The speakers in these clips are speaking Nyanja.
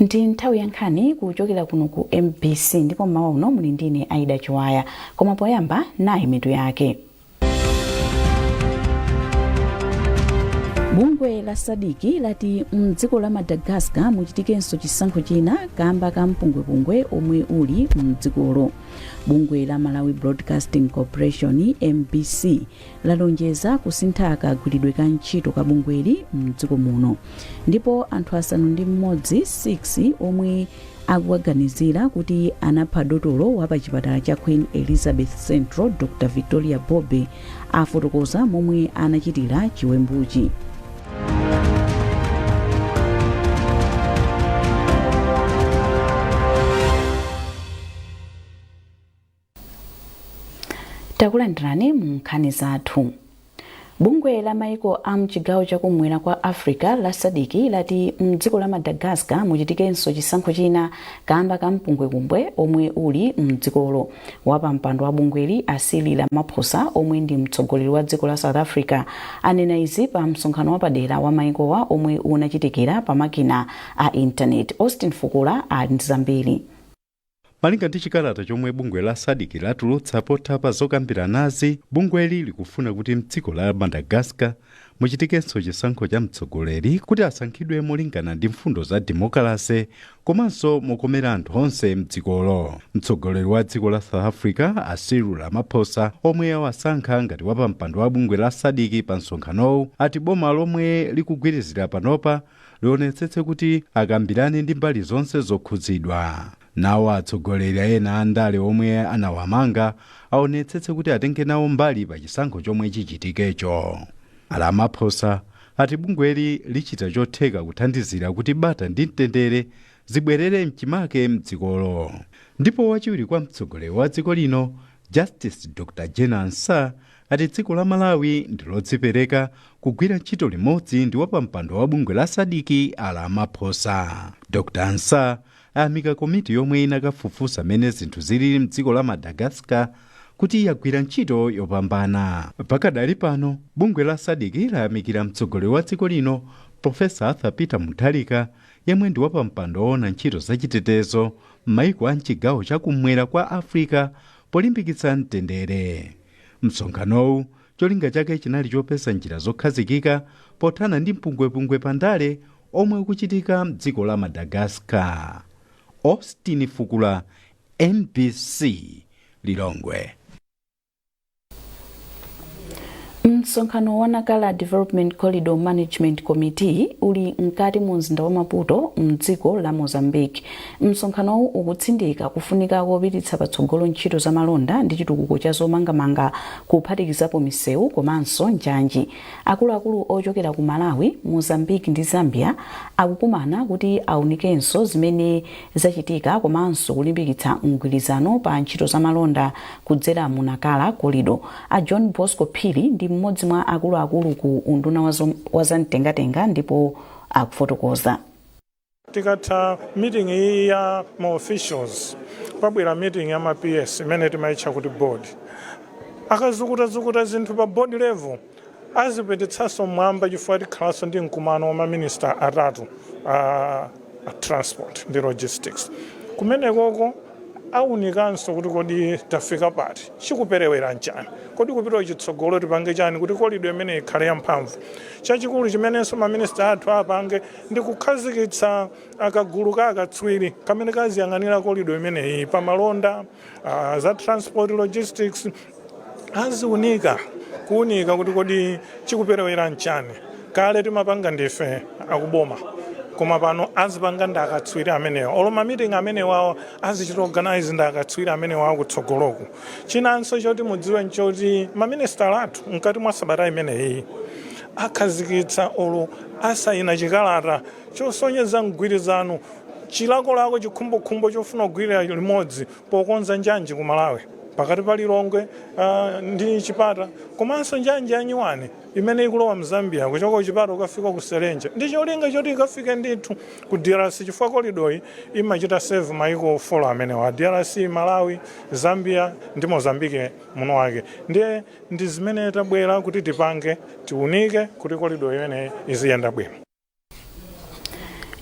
Ndi nthawi ya nkhani kuchokera kuno ku MBC ndipo mawa uno muli ndine Aida Chiwaya. Koma poyamba nayi mitu yake. Bungwe la Sadiki lati mdziko la Madagascar muchitikenso chisankho china kamba ka mpungwepungwe omwe uli mdzikolo. Bungwe la Malawi Broadcasting Corporation MBC lalonjeza kusintha kagwiridwe ka ntchito ka bungweli mdziko muno. Ndipo anthu asanu ndi mmodzi 6 omwe akuwaganizira kuti anapha dotolo wa pa chipatala cha Queen Elizabeth Central Dr. Victoria Bobe afotokoza momwe anachitira chiwembuchi. Takulandirani mu nkhani zathu. Bungwe la maiko a mchigawo chakumwera kwa Africa la Sadiki lati mdziko la Madagascar muchitikenso chisankho china kamba ka mpungwepungwe omwe uli mdzikolo. Wapa mpando wa bungweli Cyril Ramaphosa omwe ndi mtsogoleri wa dziko la South Africa anena izi pa msonkhano wapadera wa maikowa omwe unachitikira pa makina a internet. Austin Fukula ali ndi zambiri. Malinga ndi chikalata chomwe bungwe la Sadiki latulutsa pothapa zokambira nazi, bungweli likufuna kuti mdziko la Madagascar muchitikenso chisankho cha mtsogoleri kuti asankhidwe molingana ndi mfundo za demokrasi komanso mokomera anthu onse mdzikolo. Mtsogoleri wa dziko la South Africa Cyril Ramaphosa omwe awasankha ngati wapa mpando wa bungwe la Sadiki pa msonkhanowu ati boma lomwe likugwirizira panopa lionetsetse kuti akambirane ndi mbali zonse zokhudzidwa. Nawo atsogoleri ena andale omwe anawamanga aonetsetse kuti atenge nawo mbali pa chisankho chomwe chichitikecho. Ramaphosa ati bungweli lichita chotheka kuthandizira kuti bata ndi mtendere zibwerere mchimake mdzikolo. Ndipo wachiwiri kwa mtsogoleri wa dziko lino Justice Dr. Jena Ansah ati dziko la Malawi ndilodzipereka kugwira ntchito limodzi ndi wapampando wa bungwe la Sadiki Ramaphosa. Dr. Ansah ayamika komiti yomwe inakafufuza mene zinthu zili mdziko la Madagascar kuti yagwira ntchito yopambana. Pakadali pano bungwe la Sadiki layamikira mtsogoleri wa dziko lino Professor Arthur Peter Mutharika yemwe ndi wapampando owona ntchito zachitetezo m'maiko a mchigawo chakumwera kwa Africa polimbikitsa mtendere. Msonkhanowu cholinga chake chinali chopeza njira zokhazikika pothana ndi mpungwepungwe pandale omwe ukuchitika mdziko la Madagascar. Austin Fukula, MBC, Lilongwe. Msonkhano wa Nakala Development Corridor Management Committee uli mkati mu mzinda wa Maputo mdziko la Mozambique. Msonkhano ukutsindika kufunika kopititsa patsogolo ntchito za malonda ndi chitukuko cha zomangamanga kuphatikizapo misewu komanso njanji. Akuluakulu ochokera ku Malawi, Mozambique ndi Zambia akukumana kuti aunikenso zimene zachitika komanso kulimbikitsa mgwirizano pa ntchito za malonda kudzera mu Nakala Corridor. A John Bosco Phiri ndi mmodzi mwa akuluakulu ku unduna wa zamtengatenga ndipo akufotokoza. Tikatha meeting ya ma officials pabwera meeting ya ma PS imene timaitcha kuti board. Akazukuta zinthu pa board level azipetitsanso mwamba chifukwa tikhalanso ndi mkumano wa ma minister atatu a transport ndi logistics. Kumenekoko aunikanso kuti kodi tafika pati chikuperewera nchani kodi kupita chitsogolo tipange chani kuti corridor imene ikhale yamphamvu. Chachikulu chimenenso maminista athu apange ndi kukhazikitsa akagulu ka akatswiri kamene kaziyang'anira corridor imeneyi pa malonda za transport logistics aziunika kuti kodi chikuperewera nchani. Kale timapanga ndife akuboma koma pano azipanga ndakatswiri amenewa oloma meeting amenewa azichita organize ndakatswiri amenewa kutsogoloku. Chinanso choti mudziwe nchoti maminista athu mkati mwa sabata imeneyi akhazikitsa olo asayina chikalata chosonyeza mgwirizano chilakolako chikhumbokhumbo chofuna kugwirira limodzi pokonza njanji ku Malawi pakati pa Lilongwe ndi Chipata komanso njanji ya Nyuwani imene ikulowa mZambia kuchoka Chipata ukafika ku Serenje. Ndi cholinga choti ikafike ndithu ku DRC chifukwa corridor imachita save maiko ofolo amenewa DRC, Malawi, Zambia ndi Mozambique muno wake. Ndi zimene tabwera kuti tipange tiunike kuti corridor imene iziyenda bwino.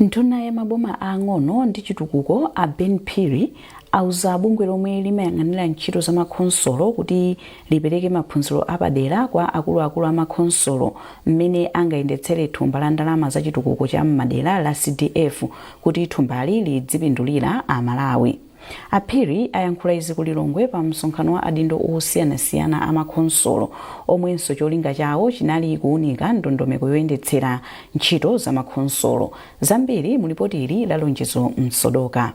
Ntuna ya maboma ang'ono ndi chitukuko a Ben Phiri auza bungwe lomwe limayang'anira ntchito za makhonsolo kuti lipereke maphunziro apadera kwa akuluakulu a makhonsolo mmene angayendetsere thumba la ndalama za chitukuko cha m'madera la CDF kuti thumbali lidzipindulira Amalawi. Phiri ayankhula izi ku Lilongwe pa msonkhano wa adindo osiyanasiyana a makhonsolo omwenso cholinga chawo chinali kuunika ndondomeko yoyendetsera ntchito za makhonsolo. Zambiri mu lipoti ili la Lonjezo Msodoka.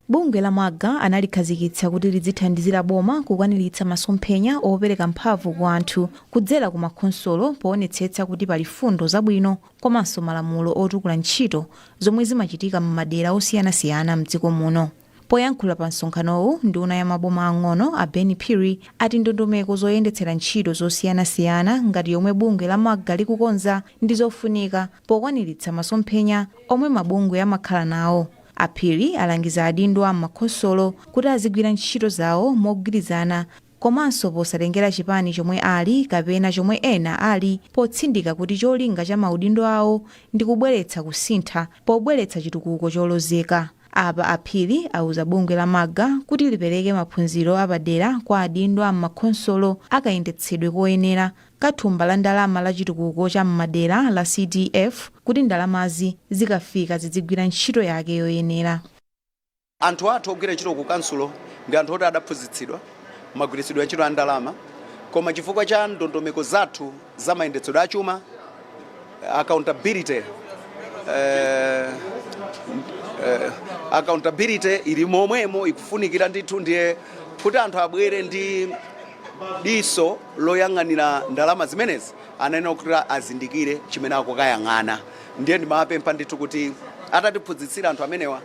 Bungwe la Maga analikhazikitsa kuti lidzithandizira boma kukwaniritsa masomphenya opereka mphamvu kwa anthu kudzera ku makhonsolo poonetsetsa kuti pali fundo zabwino komanso malamulo otukula ntchito zomwe zimachitika m'madera osiyanasiyana m'dziko muno. Poyankhula pa msonkhanowu, nduna ya maboma ang'ono a Ben Phiri ati ndondomeko zoyendetsera ntchito zosiyanasiyana ngati yomwe bungwe la Maga likukonza ndi zofunika pokwaniritsa masomphenya omwe mabungwe amakhala nawo. Phiri alangiza adindo a makhonsolo kuti azigwira ntchito zawo mogwirizana komanso posatengera chipani chomwe ali kapena chomwe ena ali, potsindika kuti cholinga cha maudindo awo ndi kubweretsa kusintha pobweretsa chitukuko cholozeka. Apa Phiri auza bungwe la Maga kuti lipereke maphunziro apadera kwa adindo a makhonsolo akayendetsedwe koyenera kathumba la ndalama la chitukuko cha m'madera la CDF kuti ndalamazi zikafika zidzigwira ntchito yake yoyenera. Anthu athu ogwira ntchito ku kansulo ndi anthu oti adaphunzitsidwa magwiritsidwe a ntchito a ndalama, koma chifukwa cha ndondomeko zathu za mayendetsedwe a chuma, accountability ili momwemo ikufunikira ndithu, ndiye kuti anthu abwere ndi diso loyang'anira ndalama zimenezi anene kuti azindikire chimene akukayang'ana. Ndiye ndimapempha ndithu kuti atatiphunzitsira anthu amenewa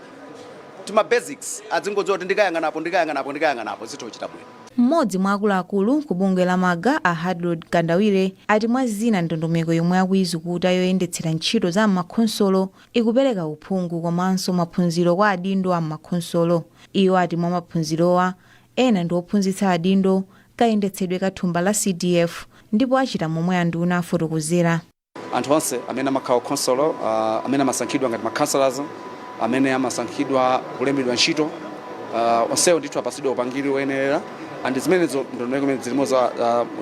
tima basics azingodziwa kuti ndikayang'anapo zitochita bwino. Mmodzi mwa akuluakulu ku bungwe la Maga a Hadlod Kandawire ati mwa zina ndondomeko yomwe akuyizukuta yoyendetsera ntchito za makhonsolo ikupereka uphungu komanso maphunziro kwa adindo a makhonsolo. Iwo ati mwa maphunzirowa ena ndi ophunzitsa adindo kayendetsedwe kathumba la CDF ndipo achita momwe anduna afotokozera. Anthu onse amene amakhala khonsolo, amene amasankhidwa ngati makhansalas, amene amasankhidwa kulembedwa ntchito, onsewo ndithu apasidwa upangiri woyenera, andi zimenezo ndondomeko zilimo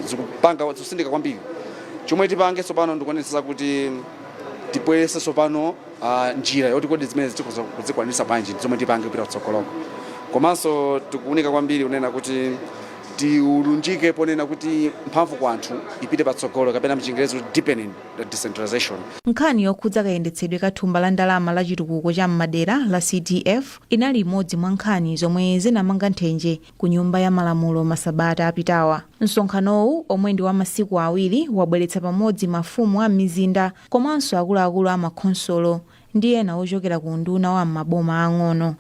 zikupanga zosindika kwambiri. Chomwe tipange sopano ndikuonetsa kuti tipwese sopano njira yoti kodi zimene zikuzikwanisa bwanji zomwe tipange kupita kutsogoloko. Komanso tikuunika kwambiri unena kuti tiulunjike ponena kuti mphamvu kwa anthu ipite patsogolo kapena mchingerezi deepening the decentralization. Nkhani yokhudza kayendetsedwe kathumba la ndalama la chitukuko cha m'madera la CDF inali imodzi mwa nkhani zomwe zinamanga nthenje ku nyumba ya malamulo masabata apitawa. Msonkhanowu omwe ndi wa masiku awiri wabweretsa pamodzi mafumu a mizinda komanso akuluakulu a makhonsolo ndi ena ochokera ku nduna wa maboma ang'ono.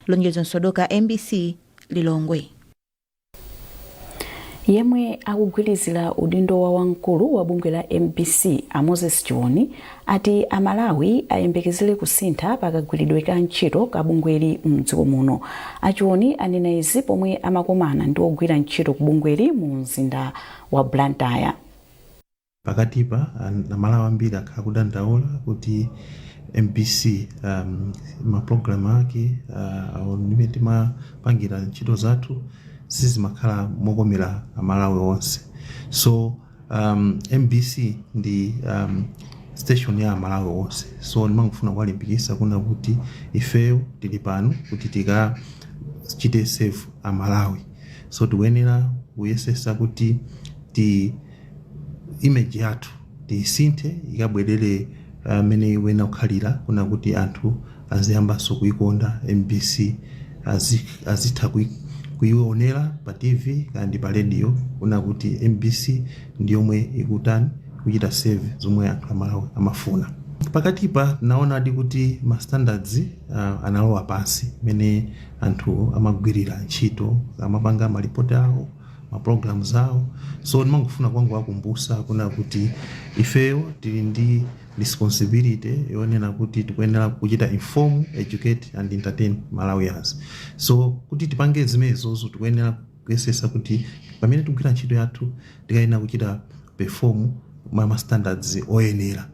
Lonjezo Msodoka, MBC, Lilongwe. Yemwe akugwirizira udindo wa wamkulu wa bungwe la MBC a Moses Chiwoni ati Amalawi ayembekezere kusintha pakagwiridwe ka ntchito ka bungweli m'dziko muno. Chiwoni anena izi pomwe amakomana ndi ogwira ntchito ku bungweli mu mzinda wa Blantyre. Pakatipa Amalawi ambiri akhala kudandaula kuti MBC maprogramu ake nimene timapangira ntchito zathu sizimakhala mokomera Amalawi onse. So MBC ndi station ya Amalawi onse. So ndimangofuna kuwalimbikitsa kuna kuti ifeyo tili pano kuti tikachite save Amalawi. So tikuyenera kuyesesa kuti image yathu tisinthe ikabwerere mene wena kukhalira kuna kuti anthu aziyambanso kuikonda MBC azitha kuionera pa TV kandi pa radio kuna kuti MBC ndiyomwe ikutani kuchita save zomwe anthu Amalawi amafuna. Pakatipa naona adi kuti ma standards analowa pansi mene anthu amagwirira ntchito, amapanga malipoti awo, ma programs awo. So ndimangofuna kwangu wakumbusa kuna kuti ifeyo tili ndi responsibility yonena kuti tikuyenera kuchita inform, educate and entertain Malawians. So kuti tipange zimenezo tikuyenera kuyesesa kuti pamene tikugwira ntchito yathu tikayenera kuchita perform ma standards oyenera.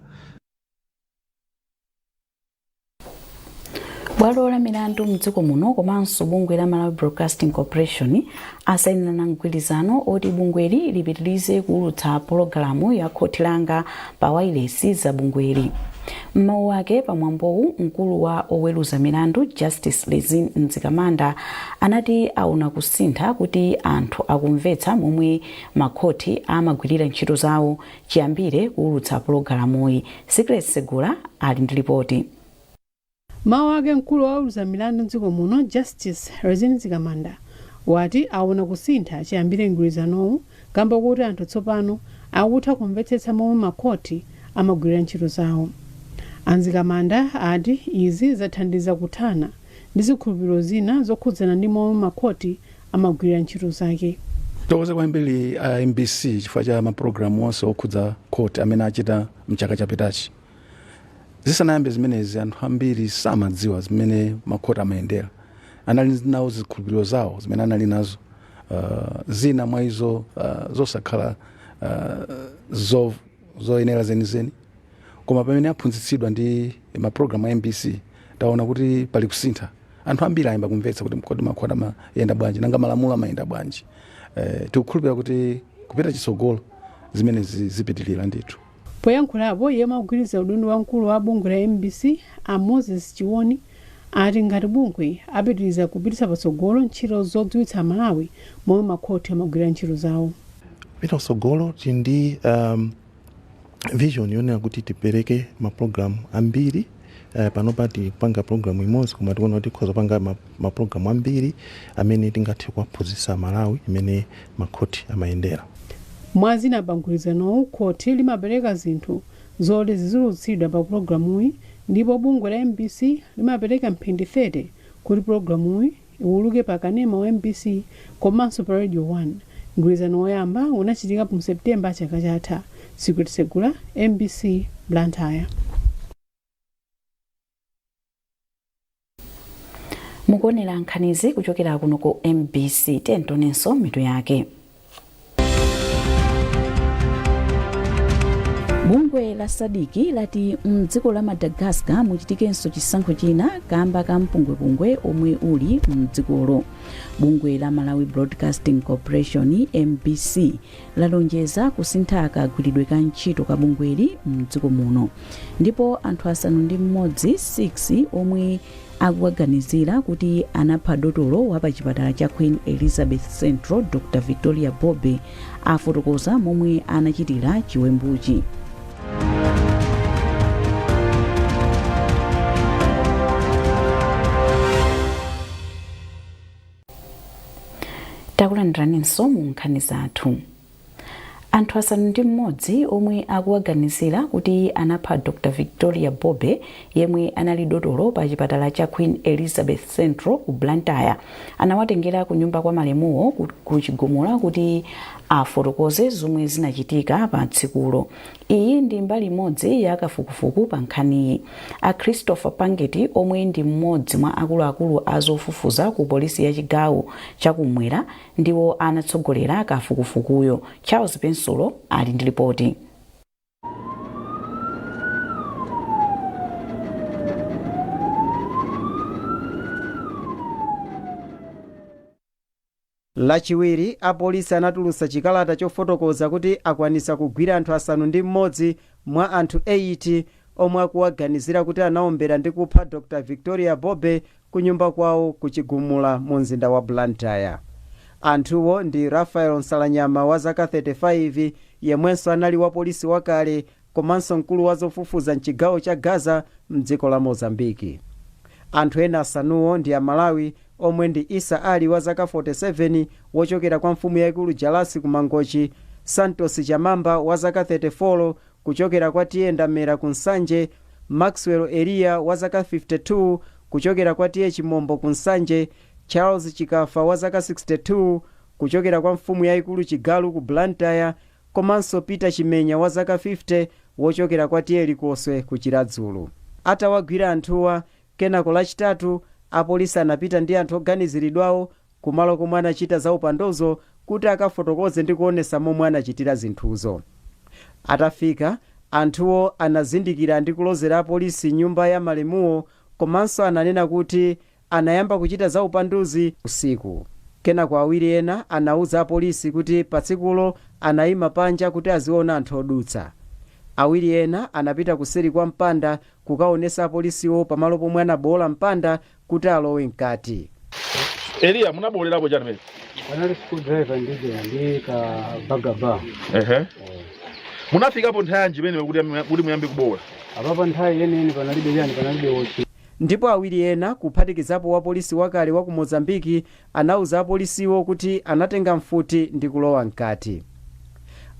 bwalo la milandu mdziko muno komanso bungwe la Malawi Broadcasting Corporation asayinirana mgwirizano oti bungweli lipitirize kuulutsa pologalamu ya khoti langa pa wailesi za bungweli. M'mawu ake pamwambowu mkulu wa oweruza milandu Justice Lizin Nzikamanda anati aona kusintha kuti anthu akumvetsa momwe makhoti amagwirira ntchito zawo chiyambire kuulutsa pologalamuyi. Secret Segula ali ndi ripoti. Mawu ake mkulu wa oweruza milandu mdziko muno Justice Lizin Nzikamanda wati aona kusintha chiyambire mgwirizanowu kamba kuti anthu tsopano akutha kumvetsetsa momwe makhoti amagwirira ntchito zawo. Nzikamanda ati izi zathandiza kuthana ndi zikhulupiriro zina zokhudzana ndi momwe makhoti amagwirira ntchito zake. Tokoza kwambiri MBC chifukwa cha mapulogalamu onse okhudza khoti amene achita mchaka chapitachi. Zisanayambe zimenezi anthu ambiri samadziwa zimene makhoti amayendera. Anali nawo zikhulupiriro zawo zimene anali nazo. Zina mwa izo zosakhala zoyenera zenizeni. Koma pamene aphunzitsidwa ndi mapulogalamu a MBC taona kuti pali kusintha. Anthu ambiri ayamba kumvetsa kuti kodi makhoti amayenda bwanji nanga malamulo amayenda bwanji. Tikukhulupirira kuti kupita chitsogolo zimene zipitirira ndithu. Poyankhulapo yemwe akugwirizira udindo wamkulu wa bungwe la MBC Moses Chiwoni ati ngati bungwe apitiriza kupititsa patsogolo ntchito zodziwitsa Malawi momwe makhoti amagwirira ntchito zawo. Pita patsogolo tindi vision yonena kuti tipereke mapulogalamu ambiri panopa tipanga programu imodzi koma tikuona kuti tikhoza panga mapulogalamu ambiri amene tingathe kuwaphunzitsa Malawi imene makhoti amayendera. Mwazina pamgwirizanowu khoti limapereka zinthu zoti ziziulutsidwa pa pulogalamuyi ndipo bungwe la MBC limapereka mphindi 30 kuti pulogalamuyi iwuluke pa kanema wa MBC komanso pa Radio 1. Mgwirizano woyamba unachitika mu Septemba chaka chatha. Secret Segula, MBC, Blantyre. Mukuonera nkhanizi kuchokera kuno ku MBC tentonenso mitu yake. Bungwe la Sadiki lati mdziko la Madagascar muchitikenso chisankho china kamba ka mpungwepungwe omwe uli mdzikolo. Bungwe la Malawi Broadcasting Corporation MBC lalonjeza kusintha kagwiridwe ka ntchito ka bungweli mdziko muno. Ndipo anthu asanu ndi mmodzi 6 omwe akuwaganizira kuti anapha dotolo wa pa chipatala cha Queen Elizabeth Central Dr. Victoria Bobe afotokoza momwe anachitira chiwembuchi. Takulandiranso mu nkhani zathu. Anthu asanu ndi mmodzi omwe akuwaganizira kuti anapha Dr. Victoria Bobe yemwe anali dotolo pa chipatala cha Queen Elizabeth Central ku Blantyre anawatengera ku nyumba kwa malemuwo ku Chigumula kuti afotokoze zomwe zinachitika pa tsikulo. Iyi ndi mbali imodzi ya kafukufuku pa nkhaniyi. A Christopher Pangeti omwe ndi mmodzi mwa akuluakulu azofufuza ku polisi ya chigawo chakumwera ndiwo anatsogolera kafukufukuyo. Charles Pensolo ali ndi ripoti. Lachiwiri apolisi anatulutsa chikalata chofotokoza kuti akwanisa kugwira anthu asanu ndi mmodzi mwa anthu 8 omwe akuwaganizira kuti anaombera ndi kupha Dr. Victoria Bobe ku nyumba kwawo ku Chigumula mu mzinda wa Blantyre. Anthuwo ndi Rafael Nsalanyama wa zaka 35 yemwenso anali wa polisi wakale komanso mkulu wa zofufuza mchigawo cha Gaza mdziko la Mozambiki. Anthu ena asanuwo ndi a Malawi omwe ndi Isa Ali wa zaka 47 wochokera kwa mfumu yaikulu Jalasi ku Mangochi, Santos Chamamba wa zaka 34 kuchokera kwa Tienda Mera ku Nsanje, Maxwell Elia wa zaka 52 kuchokera kwa Tiye Chimombo ku Nsanje, Charles Chikafa wa zaka 62 kuchokera kwa mfumu yaikulu Chigalu ku Blantyre, komanso Peter Chimenya wa zaka 50 wochokera kwa Tiye Likoswe ku Chiradzulu. Atawagwira anthuwa kenako lachitatu apolisi anapita ndi anthu oganiziridwawo kumalo komwe anachita za upandozo kuti akafotokoze ndi kuonesa momwe anachitira zinthuzo. Atafika anthuwo anazindikira ndi kulozera apolisi nyumba ya malemuwo komanso ananena kuti anayamba kuchita za upanduzi usiku. Kenako awiri ena anauza apolisi kuti patsikulo anayima panja kuti aziona anthu odutsa. Awiri ena anapita kuseri kwa mpanda kukaonesa apolisiwo pamalo pomwe anabowola mpanda kuti alowe mkati. Elia munabolerapo chani mene? Panali screwdriver ndi ka bagaba. Munafikapo nthawi yanji mene kuti muyambe kubowola? Apapa nthawi yeneni panalibe wochi. Ndipo awiri ena kuphatikizapo wapolisi wakale wa ku Mozambiki anauza apolisiwo kuti anatenga mfuti ndi kulowa mkati.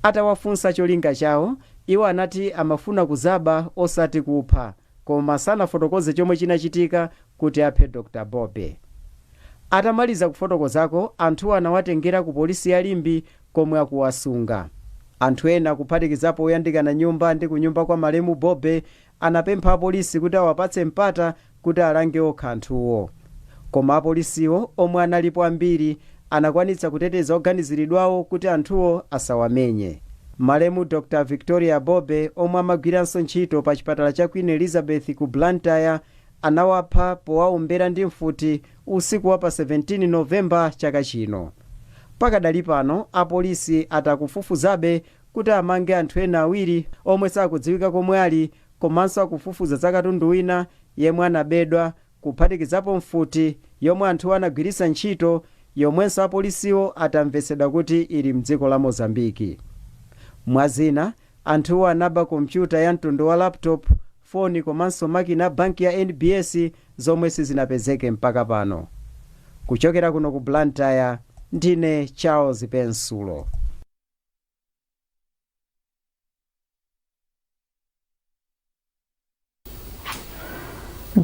Atawafunsa cholinga chawo, iwo anati amafuna kuzaba osati kupha, koma sanafotokoze chomwe chinachitika kuti aphe Dr. Bobe. Atamaliza kufotokozako, anthu anawatengera ku polisi ya Limbi komwe akuwasunga. Anthu ena kuphatikizapo oyandikana nyumba ndi kunyumba kwa malemu Bobe anapempha apolisi kuti awapatse mpata kuti alange okha anthuwo. Koma apolisiwo omwe analipo ambiri anakwanitsa kuteteza oganiziridwawo kuti anthuwo asawamenye. Malemu Dr. Victoria Bobe omwe amagwiranso ntchito pa chipatala cha Queen Elizabeth ku Blantyre anawapha powaombera ndi mfuti usiku wa pa 17 Novemba chaka chino. Pakadali pano apolisi atakufufuzabe kuti amange anthu ena awiri omwe sakudziwika komwe ali, komanso akufufuza za katundu wina yemwe anabedwa kuphatikizapo mfuti yomwe anthu anagwirisa ntchito yomwenso apolisiwo atamvesedwa kuti ili mdziko la Mozambiki. Mwazina, anthuwo anaba kompyuta ya mtundu wa laptop, foni komanso makina banki ya NBS zomwe sizinapezeke mpaka pano. Kuchokera kuno ku Blantyre, ndine Charles Pensulo.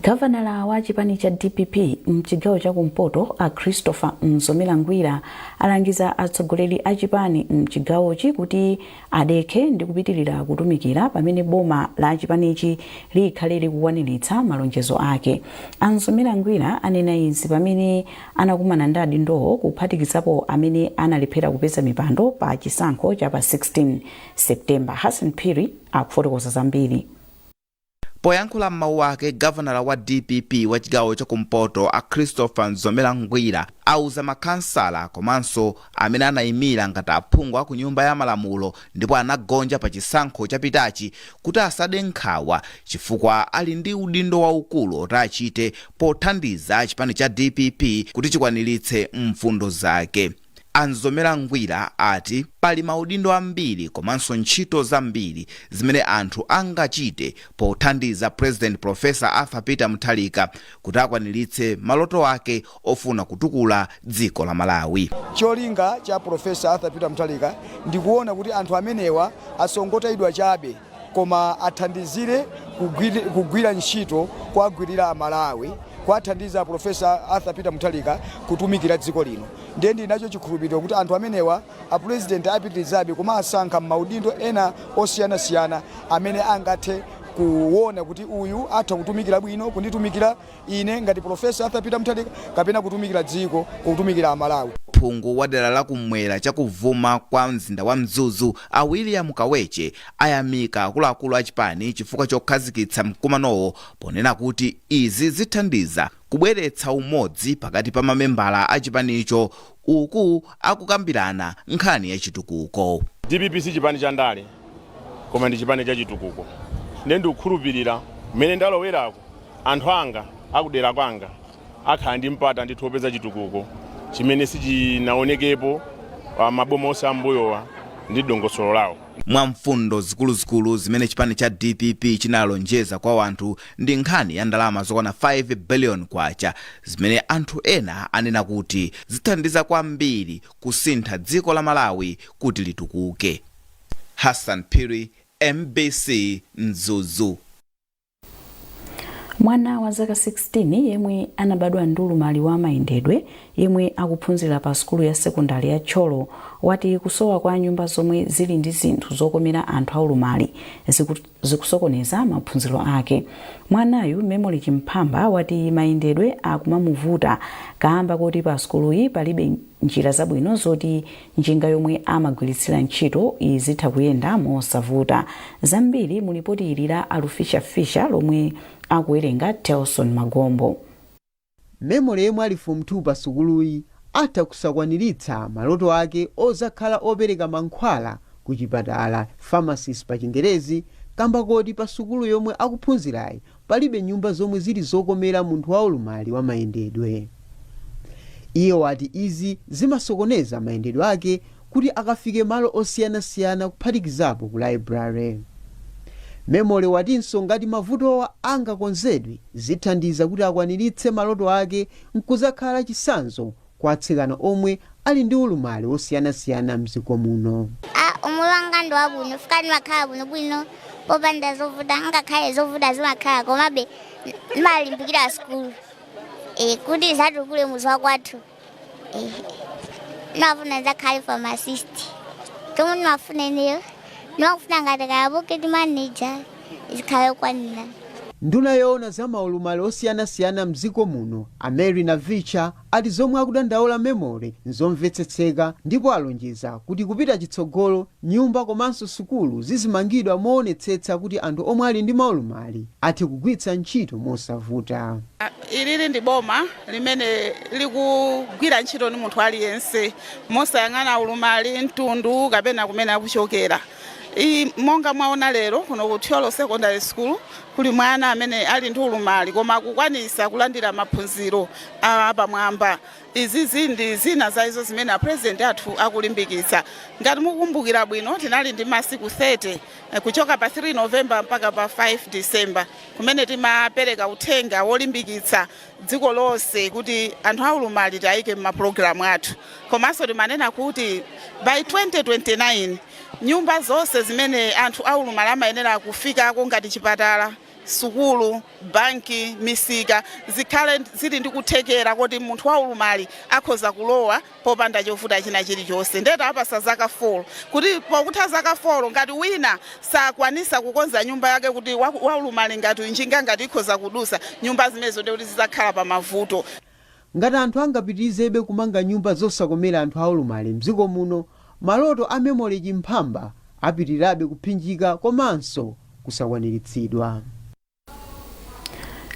Gavanala wa chipani cha DPP mchigawo cha kumpoto a Christopher Nzomela Ngwira alangiza atsogoleri a chipani mchigawochi kuti adekhe ndi kupitirira kutumikira pamene boma la chipanichi likhale likukwaniritsa malonjezo ake. Nzomela Ngwira anena izi pamene anakumana ndi adindowo kuphatikizapo amene analephera kupeza mipando pa chisankho cha pa 16 Septemba. Hassan Phiri akufotokoza zambiri. Poyankhula m'mawu ake, gavanala wa DPP wa chigawo cha kumpoto a Christopher Nzomela Ngwira auza makansala komanso amene anayimira ngati aphungu ku nyumba ya malamulo ndipo anagonja pa chisankho chapitachi kuti asade nkhawa chifukwa ali ndi udindo waukulu oti achite pothandiza chipani cha DPP kuti chikwaniritse mfundo zake. Nzomela Ngwira ati pali maudindo ambiri komanso ntchito zambiri zimene anthu angachite pothandiza President Professor Arthur Peter Mutharika kuti akwaniritse maloto ake ofuna kutukula dziko la Malawi. Cholinga cha Professor Arthur Peter Mutharika ndi kuona kuti anthu amenewa asongotayidwa chabe koma athandizire kugwira ntchito kwagwirira Malawi, kwathandiza Professor Arthur Peter Mutharika kutumikira dziko lino. Ndendi nacho chikhulupiriro kuti anthu amenewa a president apitirizabe koma asankha maudindo ena osiyana-siyana amene angathe kuona kuti uyu atha kutumikira bwino kunditumikira ine ngati Professor Arthur Peter Mutharika kapena kutumikira dziko kutumikira Malawi. Phungu wa dera la kumwera chakuvuma kwa mzinda wa Mzuzu a William Kaweche ayamika akuluakulu a chipani chifukwa chokhazikitsa mkumanowo ponena kuti izi zithandiza kubweretsa umodzi pakati pa mamembala a chipanicho uku akukambirana nkhani ya chitukuko. DPP si chipani cha ndale koma ndi chipani cha chitukuko. Ndi kukhulupirira mmene ndalowerako anthu anga akudera kwanga akhala ndi mpata ndi thopeza chitukuko chimene sichinaonekepo maboma onse ambuyowa ndi dongosolo lawo. Mwa mfundo zikuluzikulu zimene chipani cha DPP chinalonjeza kwa wanthu ndi nkhani ya ndalama zokwana 5 billion kwacha zimene anthu ena anena kuti zithandiza kwambiri kusintha dziko la Malawi kuti litukuke. Hassan Phiri, MBC, Mzuzu. Mwana wa zaka 16 yemwe anabadwa ndulu mali wa mayendedwe yemwe akuphunzira pa skulu ya sekondari ya Cholo wati kusowa kwa nyumba zomwe zili ndi zinthu zokomera anthu aulumali zikusokoneza maphunziro ake. Mwanayu Memory Chimphamba wati mayendedwe akumamuvuta kamba kuti pa sukuluyi palibe njira zabwino zoti njinga yomwe amagwiritsira ntchito izitha kuyenda mosavuta. Zambiri mu ripoti ili la Alufisha lomwe akuwerenga Telson Magombo. Memory yemwe ali form 2 pa sukuluyi atha kusakwaniritsa maloto ake ozakhala opereka mankhwala ku chipatala pharmacist pa Chingerezi kamba kuti pa sukulu yomwe akuphunzirayi palibe nyumba zomwe zili zokomera munthu waulumali wa mayendedwe. Iye wati izi zimasokoneza mayendedwe ake kuti akafike malo osiyanasiyana kuphatikizapo ku library. Memory watinso ngati mavutowa angakonzedwe zithandiza kuti akwaniritse maloto ake nkuzakhala chisanzo kwa atsikana omwe ali ndi ulumali osiyanasiyana mdziko muno. Umulanga ndo wabwino fikani makhala bwino popanda zovuta ngakhale zovuta zimakhala komabe malimbikira skulu kuti zatukule muzi wakwathu nafuna zakhale pharmacist tomwe nafuna neyo nafuna ngati kaya pocket manager izikhale kwanira. Nduna yoona za maulumali osiyanasiyana mdziko muno Mary Navicha ati zomwe akudandaula Memory nzomvetsetseka ndipo alonjeza kuti kupita chitsogolo nyumba komanso sukulu zizimangidwa moonetsetsa kuti anthu omwe ali ndi maulumali athe kugwiritsa ntchito mosavuta. Ilili ndi boma limene likugwira ntchito ni munthu aliyense mosayang'ana ulumali mtundu kapena kumene akuchokera. Monga mwaona lero kuno ku Thyolo Secondary School kuli mwana amene ali ndi ulumali koma akukwanisa kulandira maphunziro apamwamba. Izi ndi zina za izo zimene president athu akulimbikitsa. Ngati mukumbukira bwino tinali ndi masiku 30 kuchoka pa 3 November mpaka pa 5 December kumene timapereka uthenga wolimbikitsa dziko lonse kuti anthu aulumali tayike m'maprogramu athu. Komanso timanena kuti by 2029 nyumba zonse zimene anthu aulumali amayenera kufikako ngati chipatala, sukulu, banki, misika zikhale zili ndi kuthekera kuti munthu waulumali akhoza kulowa popanda chovuta china chilichonse. Ndeta apasa zaka 4 kuti pokutha zaka 4 ngati wina sakwanisa kukonza nyumba yake kuti waulumali ngati njinga ngati ikhoza kudusa nyumba zimenezo ndi kuti zizakhala pa mavuto. Ngati anthu angapitirizebe kumanga nyumba zosakomera anthu aulumali mdziko muno, maloto a Memory Chimphamba apitirabe kuphinjika komanso kusakwaniritsidwa.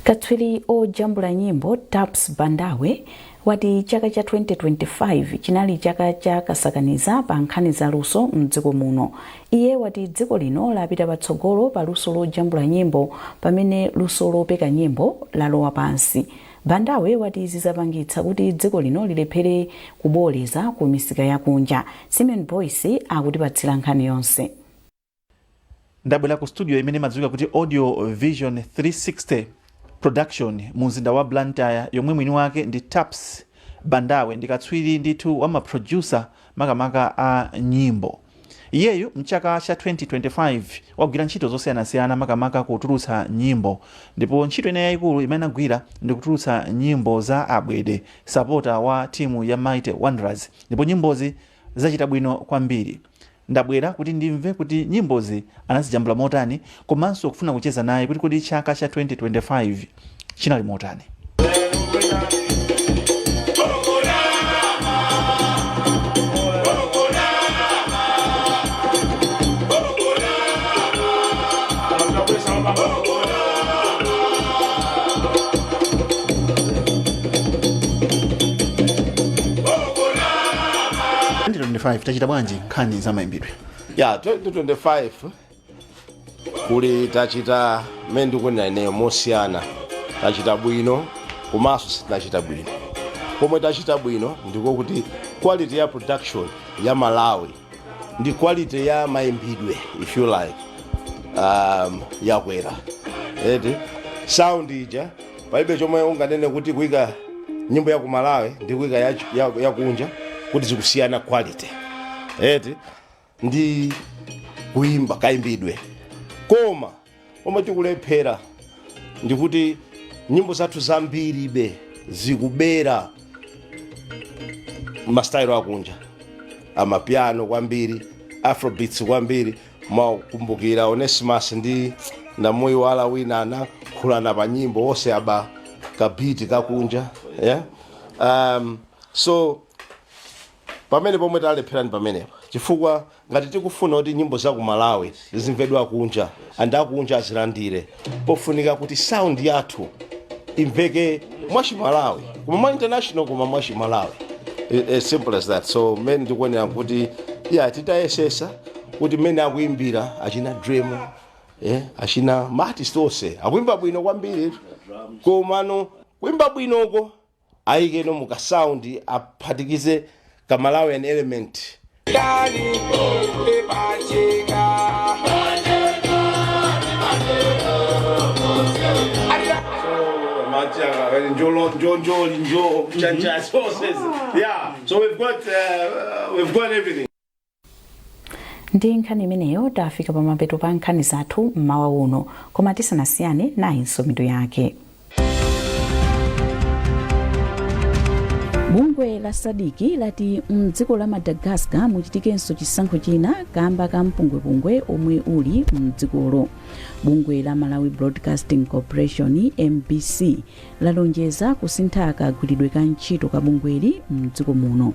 Katswiri ojambula nyimbo Taps Bandawe wati chaka cha 2025 chinali chaka cha kasakaniza pa nkhani za luso mdziko muno. Iye wati dziko lino lapita patsogolo pa luso lojambula nyimbo pamene luso lopeka nyimbo lalowa pansi. Bandawe wati zizapangitsa kuti dziko lino lilephere kuboleza ku misika yakunja. Simon Boyce akutipatsira nkhani yonse. Ndabwera ku studio imene madziwika kuti Audio Vision 360 production muzinda wa Blantyre yomwe mwini wake ndi Taps Bandawe ndikatswiri ndithu wa maproducer makamaka a nyimbo. Iyeyu mchaka cha 2025 wagwira ntchito zosiyanasiyana makamaka kutulutsa nyimbo, ndipo ntchito ine yayikulu imene agwira ndi kutulutsa nyimbo za Abwede, supporter wa timu ya Mighty Wanderers, ndipo nyimbozi zachita bwino kwambiri. Ndabwera kuti ndimve kuti nyimbozi anazijambula motani komanso kufuna kucheza naye kuti kodi chaka cha 2025 chinali motani. Tachita bwanji nkhani za mayimbidwe? Ya 2025 kuli tachita mene ndikunena ineyo mosiyana. Tachita bwino komanso sitinachita bwino. Komwe tachita bwino ndiko kuti quality ya production ya Malawi ndi quality ya mayimbidwe if you like yakwera. Sound ija palibe chomwe unganene kuti kuika nyimbo ya ku Malawi ndi kuika ya kunja kuti zikusiyana quality. Ndi kuimba kaimbidwe. Koma omwe tikulephera ndikuti nyimbo zathu zambiri zikubera mastyle akunja. amapiano kwambiri, afrobeats kwambiri. Makumbukira Onesimus ndi Namui wala wina anakhulana pa nyimbo onse aba kabiti kakunja, yeah. So pamene pomwe talephera ndi pamenepo chifukwa ngati tikufuna kuti nyimbo za ku Malawi zimvedwa kunja andakunja azilandire, pofunika kuti sound yathu imveke mwachimalawi koma mwa international koma mwachimalawi, as simple as that. So men ndikuonera kuti titayesesa kuti mene akuimbira achina Dream, achina maartist onse akuimba bwino kwambiri, komano kuimba bwinoko ayikeno muka sound aphatikize ka Malawian element. Yeah, so we've got everything. Ndi nkhani imeneyo tafika pa mapeto pa nkhani zathu mmawa uno, koma tisanasiyane nayinso mitu yake. Bungwe la Sadiki lati mdziko la Madagascar muchitikenso chisankho china kamba ka mpungwepungwe omwe uli mdzikolo. Bungwe la Malawi Broadcasting Corporation MBC lalonjeza kusintha kagwiridwe ka ntchito ka bungweli mdziko muno,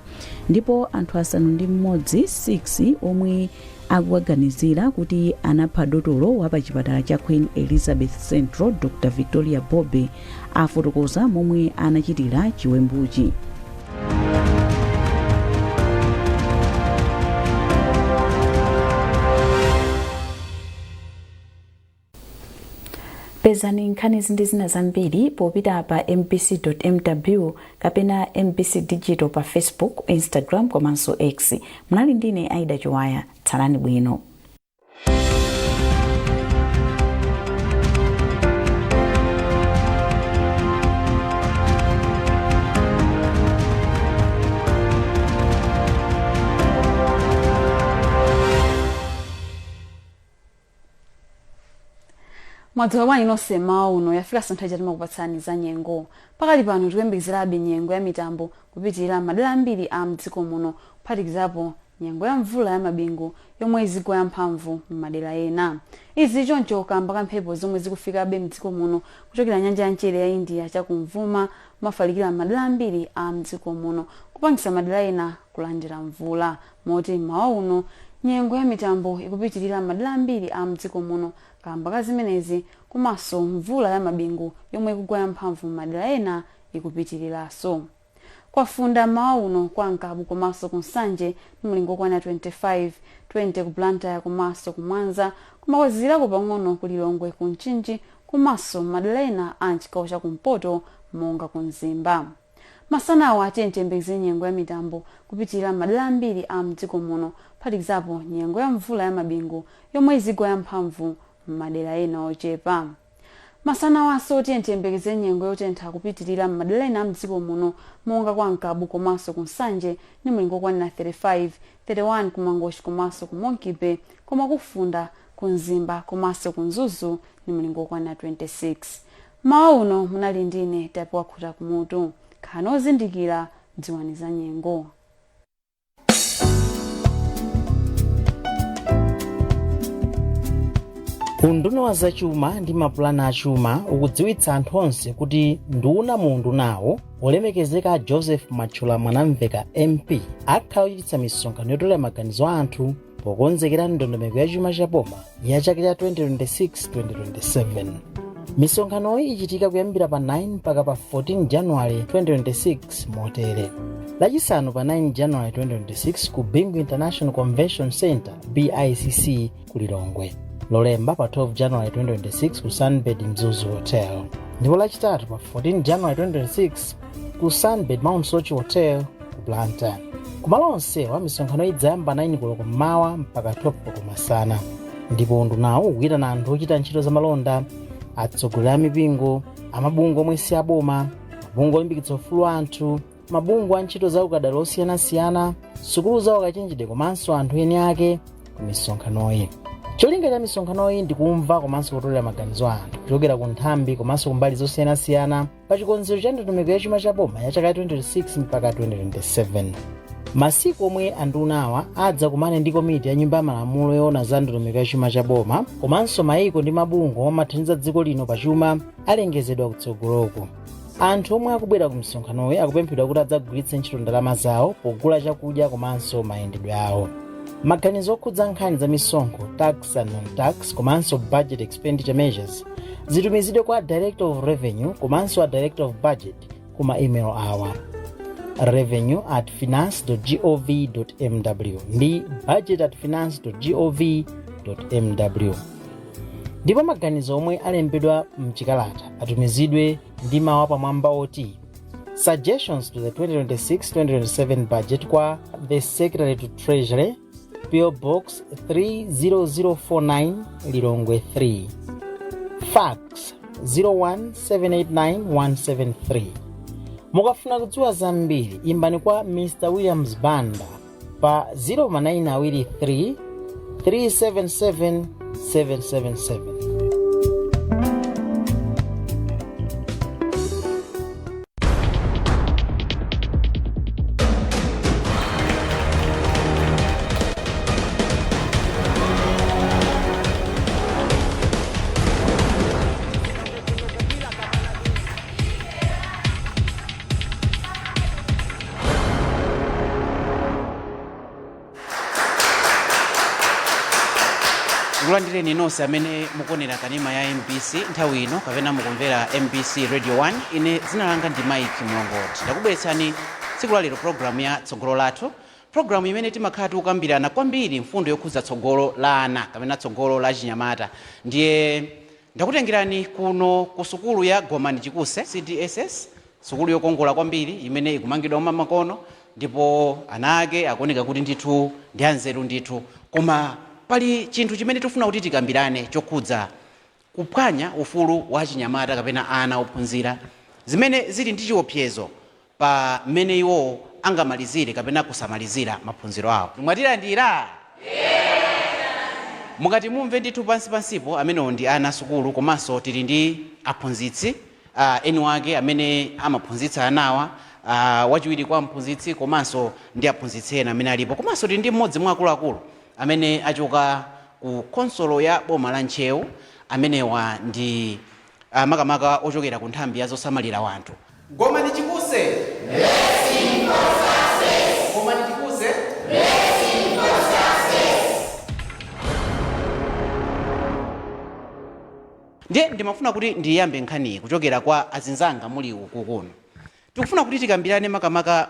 ndipo anthu 6 omwe akuwaganizira kuti anapha dotolo wa pa chipatala cha Queen Elizabeth Central Dr. Victoria Bobe afotokoza momwe anachitira chiwembuchi. Pezani nkhani zindi zina zambiri popita pa mpc.mw kapena MBC Digital pa Facebook, Instagram komanso X. Munali ndine Aida Chiwaya, tsalani bwino. Mwadzuka inonse uno yafika santhawi jatima kupatsani za nyengo. Pakali pano tikuyembekezerabe nyengo ya mitambo kupitirira madera ambiri a mdziko muno, kuphatikizapo nyengo ya mvula ya mabingu yomwe izigwa yamphamvu m'madera ena. Izi choncho kamba ka mphepo zomwe zikufikabe mdziko muno kuchokera nyanja ya Mchere ya India chakumvuma mafalikira madera ambiri a mdziko muno, kupangisa madera ena kulandira mvula. Moti mmawa uno nyengo ya mitambo ikupitirira madera ambiri a mdziko muno kamba ka zimenezi, komanso mvula ya mabingu yomwe ikugwa yamphamvu m'madera ena ikupitiriraso. Kwafunda mmawa uno kwa Nkabu komanso ku Nsanje ndi mulingo okwana 25, 20 ku Blantyre komanso ku Mwanza, kumakwazirako pang'ono ku Lilongwe ku Nchinji komanso madera ena a chigawo cha kumpoto monga ku Mzimba. Masanawa tiyembekeze nyengo ya mitambo kupitirira madera ambiri a mdziko muno, kuphatikizapo nyengo ya mvula ya mabingu yomwe izigwa yamphamvu m'madera ena ochepa. Masanawanso tiyembekeze nyengo yotentha kupitirira m'madera ena a mdziko muno monga kwa Nkabu komanso ku Nsanje ndi mulingo okwana 35, 31 ku Mangochi komanso ku Monkey Bay, koma kufunda ku Mzimba komanso ku Mzuzu ndi mulingo okwana 26. Mmawa uno munali ndine Tapu Wakhuta kumutu. Khalani ozindikira dziwani za nyengo. Unduna wa zachuma ndi mapulani achuma ukudziwitsa anthu onse kuti nduna mundu nawo olemekezeka Joseph Machula Mwanamveka MP akhala kuchititsa misonkhano yotolera maganizo a anthu pokonzekera ndondomeko ya chuma cha boma ya chaka cha 2026-2027. Misonkhanoyi ichitika kuyambira pa 9 mpaka pa 14 January 2026 motere. Lachisanu pa 9 January 2026 ku Bingu International Convention Center BICC ku Lilongwe. Lolemba pa 12 January 2026 ku Sunbed Mzuzu Hotel. Ndipo lachitatu pa 14 January 2026 ku Sunbed Mount Sochi Hotel ku Blantyre. Kumalo onsewa misonkhano idzayamba 9 koloko mmawa mpaka 12 koloko masana. Ndipo undunawo ukuyitana anthu ochita ntchito za malonda, atsogoleri a mipingo, amabungwe omwe si aboma, mabungwe olimbikitsa ufulu anthu, mabungwe a ntchito za ukadaulo osiyanasiyana, sukulu za ukachenjede komanso anthu eni ake ku misonkhanoyi. Cholinga cha misonkhanoyi ndi kumva komanso kutolera maganizo a anthu kuchokera ku nthambi komanso kumbali zosiyanasiyana pa chikonzero cha ndondomeko ya chuma cha boma ya chaka 2026 mpaka 2027. masiku omwe andunawa adza kumane ndi komiti ya nyumba ya malamulo yoona za ndondomeko ya chuma cha boma komanso mayiko ndi mabungwe omathandiza dziko lino pa chuma alengezedwa kutsogoloko. Anthu omwe akubwera ku msonkhanowe akupemphedwa kuti adzagwiritse ntchito ndalama zawo pogula chakudya komanso mayendedwe awo. Maganizo okhudza nkhani za misonkho, tax and non-tax komanso budget expenditure measures zitumizidwe kwa Director of Revenue komanso a Director of Budget kuma email awa revenue@finance.gov.mw ndi budget@finance.gov.mw. Ndipo maganizo omwe alembedwa mchikalata atumizidwe ndi mawu pamwamba oti suggestions to the 2026-2027 budget kwa the Secretary to Treasury, PO Box 30049 Lilongwe 3, fax 01789-173. Mukafuna kudziwa zambiri imbani kwa Mr. Williams Banda pa 0923 377 777. Kulandireni nonse amene mukonera kanema ya MBC nthawi ino kapena mukumvera MBC Radio 1. Ine dzina langa ndi Mike Mlongoti. Ndakubweretsani tsiku la lero programu ya tsogolo lathu, programu imene timakhala tikukambirana kwambiri mfundo yokhudza tsogolo la ana kapena tsogolo la chinyamata. Ndiye ndakutengerani kuno ku sukulu ya Gomani Chikuse CDSS, sukulu yokongola kwambiri imene ikumangidwa m'makono ndipo ana ake akuoneka kuti ndithu ndi anzeru ndithu. Koma pali chinthu chimene tifuna kuti tikambirane chokhudza kuphwanya ufulu wa chinyamata kapena ana ophunzira zimene zili ndi chiopsezo pa mmene iwo angamalizire kapena kusamalizira maphunziro awo. Mwatilandira? Mukati mumve ndithu pansipo amenewo ndi ana sukulu komanso tili ndi aphunzitsi eni wake amene amaphunzitsa anawa, wachiwiri kwa mphunzitsi komanso ndi aphunzitsi ena amene alipo, komanso tili ndi mmodzi mwa akuluakulu amene achoka ku konsolo ya boma la Nchewu amenewa ndi makamaka ochokera ku nthambi ya zosamalira wanthu. Gomani Chikuse, blessing for success. Gomani Chikuse, blessing for success. Ndiye ndimafuna kuti ndiyambe nkhani kuchokera kwa azinzanga muli uku kuno. Tikufuna kuti tikambirane makamaka